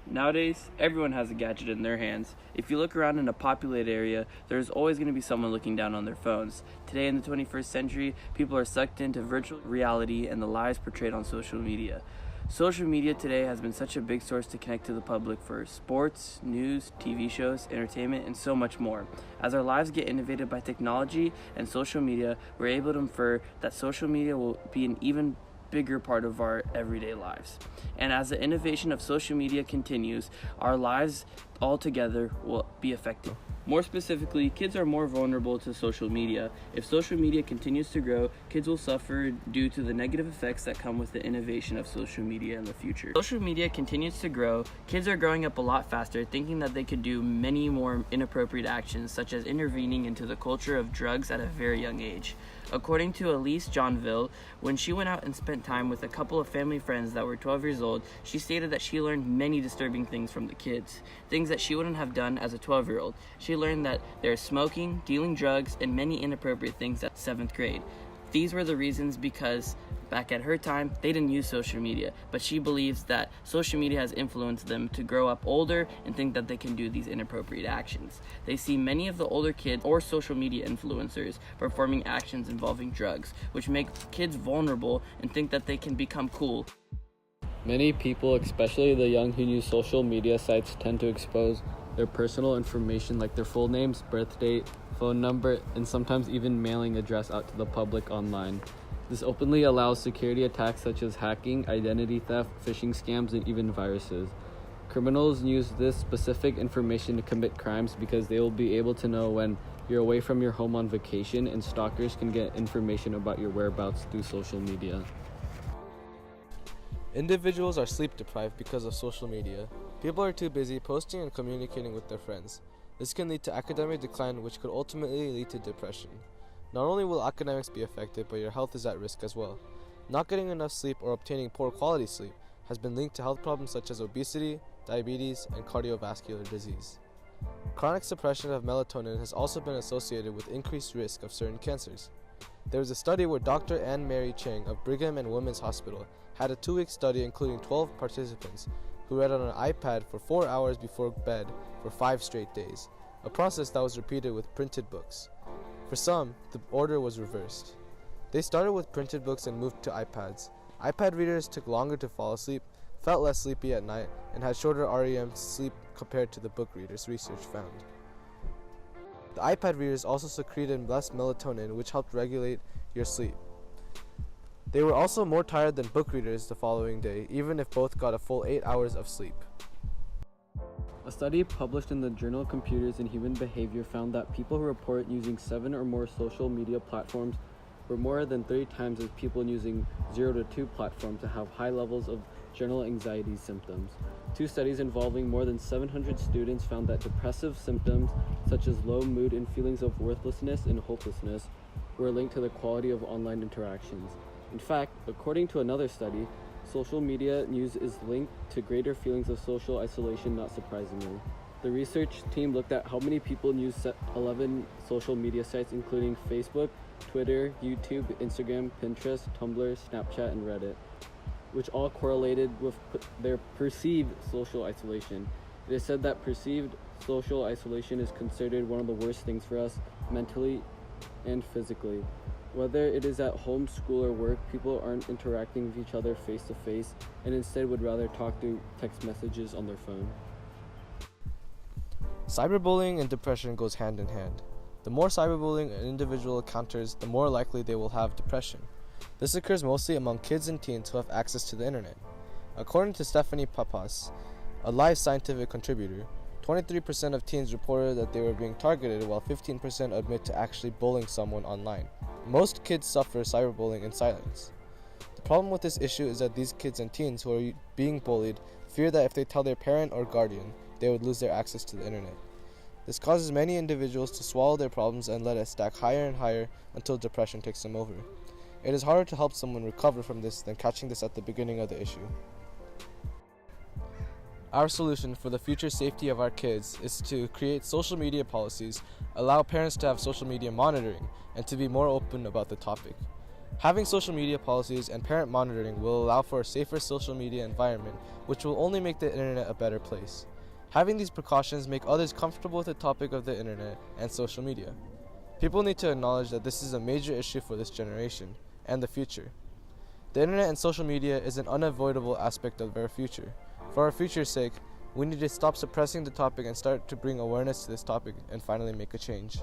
Nowadays, everyone has a gadget in their hands. If you look around in a populated area, there's always going to be someone looking down on their phones. Today in the 21st century, people are sucked into virtual reality and the lives portrayed on social media. Social media today has been such a big source to connect to the public for sports, news, TV shows, entertainment, and so much more. As our lives get innovated by technology and social media, we're able to infer that social media will be an even bigger part of our everyday lives. And as the innovation of social media continues, our lives altogether will be affected. More specifically, kids are more vulnerable to social media. If social media continues to grow, kids will suffer due to the negative effects that come with the innovation of social media in the future. Social media continues to grow. Kids are growing up a lot faster, thinking that they could do many more inappropriate actions, such as intervening into the culture of drugs at a very young age. According to Elise Johnville, when she went out and spent time with a couple of family friends that were 12 years old, she stated that she learned many disturbing things from the kids, things that she wouldn't have done as a 12-year-old. She learned that there's smoking, dealing drugs, and many inappropriate things at 7th grade. These were the reasons because back at her time, they didn't use social media, but she believes that social media has influenced them to grow up older and think that they can do these inappropriate actions. They see many of the older kids or social media influencers performing actions involving drugs, which make kids vulnerable and think that they can become cool. Many people, especially the young who use social media sites, tend to expose their personal information like their full names, birth date, phone number, and sometimes even mailing address out to the public online. This openly allows security attacks such as hacking, identity theft, phishing scams, and even viruses. Criminals use this specific information to commit crimes because they will be able to know when you're away from your home on vacation, and stalkers can get information about your whereabouts through social media. Individuals are sleep deprived because of social media. People are too busy posting and communicating with their friends. This can lead to academic decline, which could ultimately lead to depression. Not only will academics be affected, but your health is at risk as well. Not getting enough sleep or obtaining poor quality sleep has been linked to health problems such as obesity, diabetes, and cardiovascular disease. Chronic suppression of melatonin has also been associated with increased risk of certain cancers. There was a study where Dr. Anne Mary Chang of Brigham and Women's Hospital had a 2-week study including 12 participants who read on an iPad for 4 hours before bed for 5 straight days, a process that was repeated with printed books. For some, the order was reversed. They started with printed books and moved to iPads. iPad readers took longer to fall asleep, felt less sleepy at night, and had shorter REM sleep compared to the book readers, research found. The iPad readers also secreted less melatonin, which helped regulate your sleep. They were also more tired than book readers the following day, even if both got a full 8 hours of sleep. A study published in the journal Computers and Human Behavior found that people who report using 7 or more social media platforms were more than 3 times as people using 0 to 2 platforms to have high levels of general anxiety symptoms. 2 studies involving more than 700 students found that depressive symptoms such as low mood and feelings of worthlessness and hopelessness were linked to the quality of online interactions. In fact, according to another study, social media use is linked to greater feelings of social isolation, not surprisingly. The research team looked at how many people use 11 social media sites including Facebook, Twitter, YouTube, Instagram, Pinterest, Tumblr, Snapchat, and Reddit, which all correlated with their perceived social isolation. It is said that perceived social isolation is considered one of the worst things for us mentally and physically. Whether it is at home, school, or work, people aren't interacting with each other face to face and instead would rather talk through text messages on their phone. Cyberbullying and depression goes hand in hand. The more cyberbullying an individual encounters, the more likely they will have depression. This occurs mostly among kids and teens who have access to the internet. According to Stephanie Papas, a Live Scientific contributor, 23% of teens reported that they were being targeted, while 15% admit to actually bullying someone online. Most kids suffer cyberbullying in silence. The problem with this issue is that these kids and teens who are being bullied fear that if they tell their parent or guardian, they would lose their access to the internet. This causes many individuals to swallow their problems and let it stack higher and higher until depression takes them over. It is harder to help someone recover from this than catching this at the beginning of the issue. Our solution for the future safety of our kids is to create social media policies, allow parents to have social media monitoring, and to be more open about the topic. Having social media policies and parent monitoring will allow for a safer social media environment, which will only make the internet a better place. Having these precautions make others comfortable with the topic of the internet and social media. People need to acknowledge that this is a major issue for this generation and the future. The internet and social media is an unavoidable aspect of our future. For our future's sake, we need to stop suppressing the topic and start to bring awareness to this topic and finally make a change.